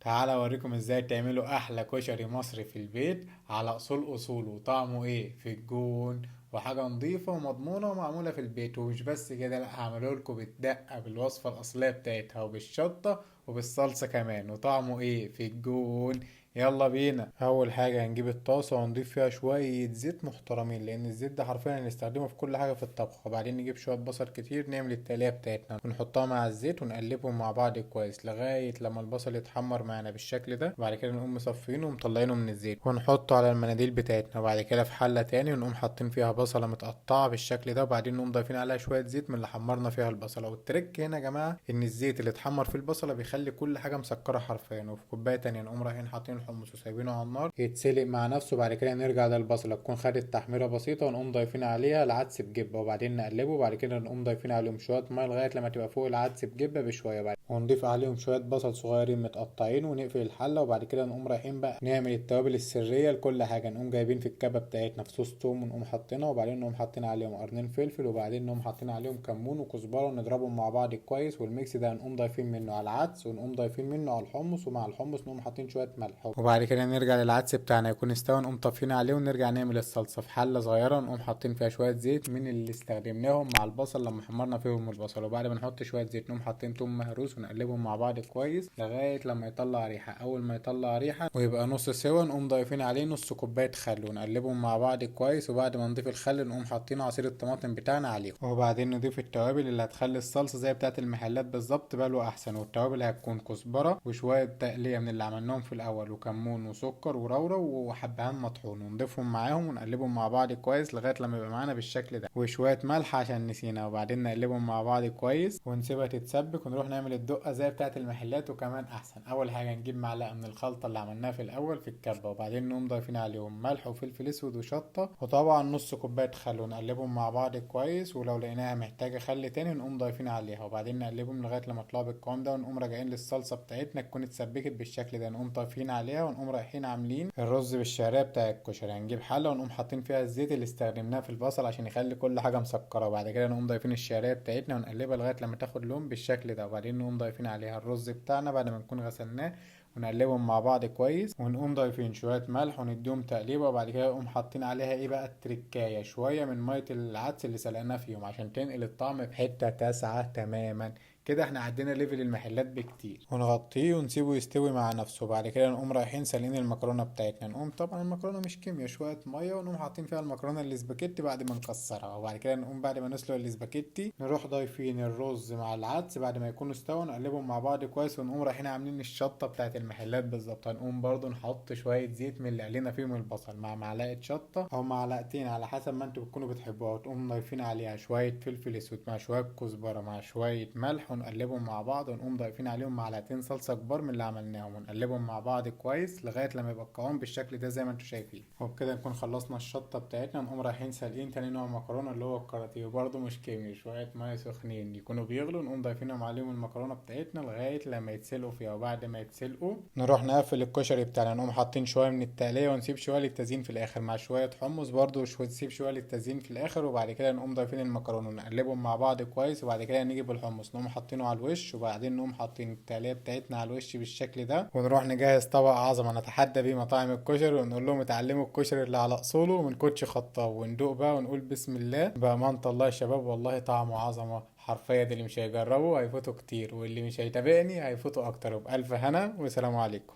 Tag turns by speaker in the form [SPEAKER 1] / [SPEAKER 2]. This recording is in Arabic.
[SPEAKER 1] تعالى اوريكم ازاي تعملوا احلى كشري مصري في البيت على اصول اصوله وطعمه ايه في الجون، وحاجة نظيفة ومضمونة ومعمولة في البيت. ومش بس كده، لا، هعمله لكم بالدقة بالوصفة الاصلية بتاعتها وبالشطة وبالصلصة كمان، وطعمه ايه في الجون. يلا بينا. اول حاجة هنجيب الطاسة ونضيف فيها شوية زيت محترمين، لان الزيت ده حرفيا هنستخدمه في كل حاجة في الطبخ. وبعدين نجيب شوية بصل كتير نعمل التقلية بتاعتنا ونحطها مع الزيت ونقلبهم مع بعض كويس لغاية لما البصل يتحمر معانا بالشكل ده. وبعد كده نقوم مصفينه ومطلعينه من الزيت ونحطه على المناديل بتاعتنا. وبعد كده في حلة تاني ونقوم حاطين فيها بصلة متقطعة بالشكل ده، وبعدين نقوم ضايفين عليها شوية زيت من اللي حمرنا فيها البصلة. والتريك هنا يا جماعة ان الزيت اللي اتحمر في البصلة بيخلي كل حاجة مسكرة حرفيا. وفي كوباية تانية نقوم رايحين حاطين الحمص وسايبينه على النار يتسلق مع نفسه. بعد كده نرجع للبصلة تكون خدت تحميرة بسيطة ونقوم ضايفين عليها العدس بجبة، وبعدين نقلبه. وبعد كده نقوم ضايفين عليهم شوية مية لغاية لما تبقى فوق العدس بجبة بشوية. بعد ونضيف عليهم شوية بصل صغيرين متقطعين ونقفل الحلة. وبعد كده نقوم رايحين بقى نعمل التوابل السرية لكل حاجة. نقوم جايبين في الكبة بتاعتنا فصوص توم ونقوم حاطينها، وبعدين نقوم حاطين عليهم قرنين فلفل، وبعدين نقوم حاطين عليهم كمون وكزبرة ونضربهم مع بعض كويس. والميكس ده نقوم ضايفين منه على العدس ونقوم ضايفين منه على الحمص، ومع الحمص نقوم حاطين شوية ملح. وبعد كده نرجع للعدس بتاعنا يكون استوى نقوم طافيين عليه ونرجع نعمل الصلصة في حلة صغيرة. نقوم حاطين فيها شوية زيت من اللي استخدمناهم مع البصل لما حمرنا فيهم البصل. وبعد ما نحط شوية زيت نقوم حاطين توم مهروس ونقلبهم مع بعض كويس لغاية لما يطلع ريحة. أول ما يطلع ريحة ويبقى نص سوا نقوم ضايفين عليه نص كوباية خل ونقلبهم مع بعض كويس. وبعد ما نضيف الخل نقوم حاطين عصير الطماطم بتاعنا عليه، وبعدين نضيف التوابل اللي هتخلي الصلصة زي بتاعة المحلات بالظبط بل وأحسن. والتوابل هتكون كزبرة وشوية تقلية من اللي عملناهم في الأول وكمون وسكر ورورة وحبهان مطحون، ونضيفهم معاهم ونقلبهم مع بعض كويس لغاية لما يبقى معانا بالشكل ده، وشوية ملح عشان نسينا. وبعدين نقلبهم مع بعض كويس ونسيبها تتسبك ونروح نعمل الدقة زي بتاعة المحلات وكمان أحسن. أول حاجة نجيب معلقة من الخلطة اللي عملناها في الأول في الكبة، وبعدين نقوم ضايفين عليهم ملح وفلفل أسود وشطة وطبعا نص كوباية خل ونقلبهم مع بعض كويس. ولو لقيناها محتاجة خل تاني نقوم ضايفين عليها، وبعدين نقلبهم لغاية لما يطلعوا بالقوام ده. ونقوم راجعين للصلصة بتاعتنا تكون اتسبكت بالشكل ده نقوم طافين عليها، ونقوم رايحين عاملين الرز بالشعرية بتاع الكشري. هنجيب حلة ونقوم حاطين فيها الزيت اللي استخدمناه في البصل عشان يخلي كل حاجة مسكرة. وبعد كده نقوم ضايفين الشعرية بتاعتنا ونقلبها لغاية لما تاخد لون بالشكل ده. وبعدين نقوم ضايفين عليها الرز بتاعنا بعد ما نكون غسلناه ونقلبهم مع بعض كويس. ونقوم ضايفين شوية ملح ونديهم تقليبه. وبعد كده نقوم حاطين عليها ايه بقى التركاية، شوية من مية العدس اللي سلقناه فيهم عشان تنقل الطعم في حتة تاسعة تماما. كده احنا عدينا ليفل المحلات بكتير. ونغطيه ونسيبه يستوي مع نفسه. بعد كده نقوم رايحين سالقين المكرونه بتاعتنا. نقوم طبعا المكرونه مش كيمياء، شويه ميه ونقوم حاطين فيها المكرونه الاسباجيتي بعد ما نكسرها. وبعد كده نقوم بعد ما نسلق الاسباجيتي نروح ضايفين الرز مع العدس بعد ما يكونوا استووا نقلبهم مع بعض كويس. ونقوم رايحين عاملين الشطه بتاعت المحلات بالظبط. هنقوم برضو نحط شويه زيت من اللي قلينا فيهم البصل مع معلقه شطه او معلقتين على حسب ما انتوا بتكونوا بتحبوها. وتقوم ضايفين عليها شويه فلفل اسود مع شويه كزبره مع شويه ملح ونقلبهم مع بعض. ونقوم ضايفين عليهم معلقتين صلصه كبار من اللي عملناهم ونقلبهم مع بعض كويس لغايه لما يبقى القوام بالشكل ده زي ما انتوا شايفين. وبكده نكون خلصنا الشطه بتاعتنا. نقوم رايحين سالقين تاني نوع مكرونه اللي هو الكاراتيه، وبرده مش كيمي، شويه ميه سخنين يكونوا بيغلوا نقوم ضايفينهم عليهم المكرونه بتاعتنا لغايه لما يتسلقوا فيها. وبعد ما يتسلقوا نروح نقفل الكشري بتاعنا. نقوم حاطين شويه من التقليه ونسيب شويه للتزيين في الاخر مع شويه حمص برده وشويه نسيب شويه للتزيين في الاخر. وبعد كده نقوم ضايفين المكرونه ونقلبهم مع بعض كويس. وبعد كده نجيب الحمص نقوم حاطينه على الوش، وبعدين نقوم حاطين التقليه بتاعتنا على الوش بالشكل ده. ونروح نجهز طبق عظمه نتحدى بيه مطاعم الكشري ونقول لهم اتعلموا الكشري اللي على اصوله ومن كوتش خطاب، وندوق بقى ونقول بسم الله. بأمانة الله يا شباب والله طعمه عظمه حرفيا. اللي مش هيجربه هيفوتوا كتير، واللي مش هيتابعني هيفوتوا اكتر. وبألف هنا والسلام عليكم.